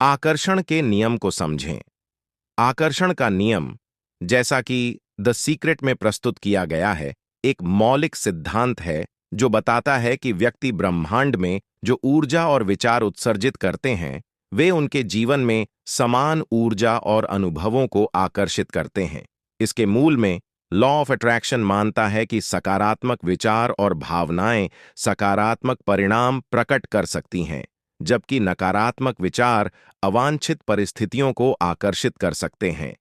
आकर्षण के नियम को समझें। आकर्षण का नियम, जैसा कि द सीक्रेट में प्रस्तुत किया गया है, एक मौलिक सिद्धांत है जो बताता है कि व्यक्ति ब्रह्मांड में जो ऊर्जा और विचार उत्सर्जित करते हैं, वे उनके जीवन में समान ऊर्जा और अनुभवों को आकर्षित करते हैं। इसके मूल में लॉ ऑफ अट्रैक्शन मानता है कि सकारात्मक विचार और भावनाएं सकारात्मक परिणाम प्रकट कर सकती हैं, जबकि नकारात्मक विचार अवांछित परिस्थितियों को आकर्षित कर सकते हैं।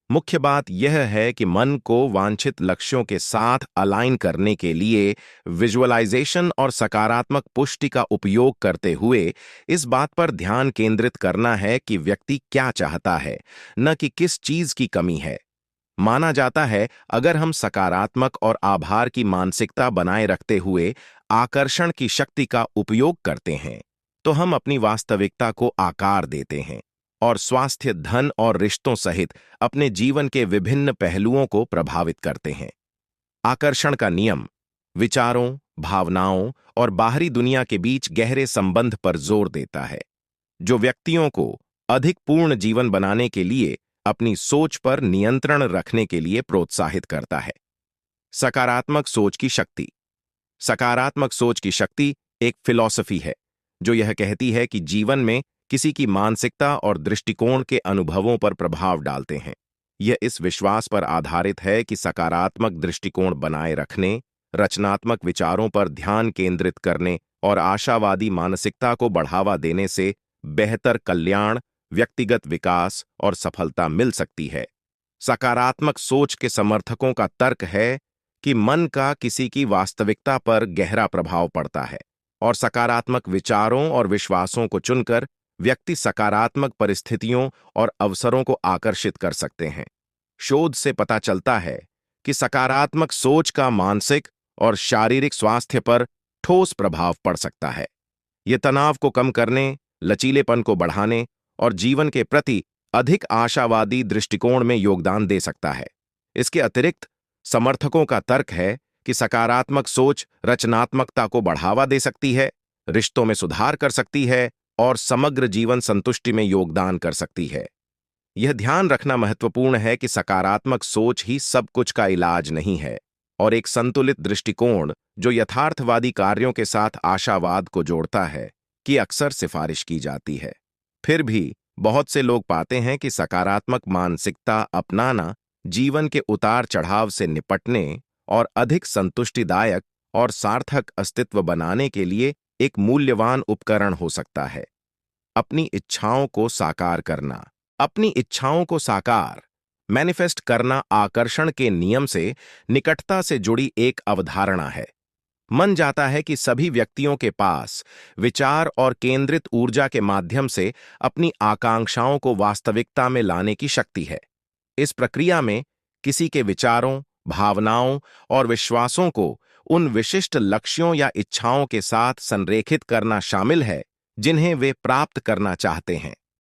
मुख्य बात यह है कि मन को वांछित लक्ष्यों के साथ अलाइन करने के लिए विजुअलाइजेशन और सकारात्मक पुष्टि का उपयोग करते हुए इस बात पर ध्यान केंद्रित करना है कि व्यक्ति क्या चाहता है, न कि किस चीज की कमी है। माना जाता है, अगर हम सकारात्मक और आभार की मानसिकता बनाए रखते हुए आकर्षण की शक्ति का उपयोग करते हैं, तो हम अपनी वास्तविकता को आकार देते हैं और स्वास्थ्य, धन और रिश्तों सहित अपने जीवन के विभिन्न पहलुओं को प्रभावित करते हैं। आकर्षण का नियम विचारों, भावनाओं और बाहरी दुनिया के बीच गहरे संबंध पर जोर देता है, जो व्यक्तियों को अधिक पूर्ण जीवन बनाने के लिए अपनी सोच पर नियंत्रण रखने के लिए प्रोत्साहित करता है। सकारात्मक सोच की शक्ति। सकारात्मक सोच की शक्ति एक फिलॉसफी है जो यह कहती है कि जीवन में किसी की मानसिकता और दृष्टिकोण के अनुभवों पर प्रभाव डालते हैं। यह इस विश्वास पर आधारित है कि सकारात्मक दृष्टिकोण बनाए रखने, रचनात्मक विचारों पर ध्यान केंद्रित करने और आशावादी मानसिकता को बढ़ावा देने से बेहतर कल्याण, व्यक्तिगत विकास और सफलता मिल सकती है। सकारात्मक सोच के समर्थकों का तर्क है कि मन का किसी की वास्तविकता पर गहरा प्रभाव पड़ता है और सकारात्मक विचारों और विश्वासों को चुनकर व्यक्ति सकारात्मक परिस्थितियों और अवसरों को आकर्षित कर सकते हैं। शोध से पता चलता है कि सकारात्मक सोच का मानसिक और शारीरिक स्वास्थ्य पर ठोस प्रभाव पड़ सकता है। यह तनाव को कम करने, लचीलेपन को बढ़ाने और जीवन के प्रति अधिक आशावादी दृष्टिकोण में योगदान दे सकता है। इसके अतिरिक्त समर्थकों का तर्क है कि सकारात्मक सोच रचनात्मकता को बढ़ावा दे सकती है, रिश्तों में सुधार कर सकती है और समग्र जीवन संतुष्टि में योगदान कर सकती है। यह ध्यान रखना महत्वपूर्ण है कि सकारात्मक सोच ही सब कुछ का इलाज नहीं है और एक संतुलित दृष्टिकोण जो यथार्थवादी कार्यों के साथ आशावाद को जोड़ता है, की अक्सर सिफारिश की जाती है। फिर भी बहुत से लोग पाते हैं कि सकारात्मक मानसिकता अपनाना जीवन के उतार चढ़ाव से निपटने और अधिक संतुष्टिदायक और सार्थक अस्तित्व बनाने के लिए एक मूल्यवान उपकरण हो सकता है। अपनी इच्छाओं को साकार करना। अपनी इच्छाओं को साकार मैनिफेस्ट करना आकर्षण के नियम से निकटता से जुड़ी एक अवधारणा है। मन जाता है कि सभी व्यक्तियों के पास विचार और केंद्रित ऊर्जा के माध्यम से अपनी आकांक्षाओं को वास्तविकता में लाने की शक्ति है। इस प्रक्रिया में किसी के विचारों, भावनाओं और विश्वासों को उन विशिष्ट लक्ष्यों या इच्छाओं के साथ संरेखित करना शामिल है जिन्हें वे प्राप्त करना चाहते हैं।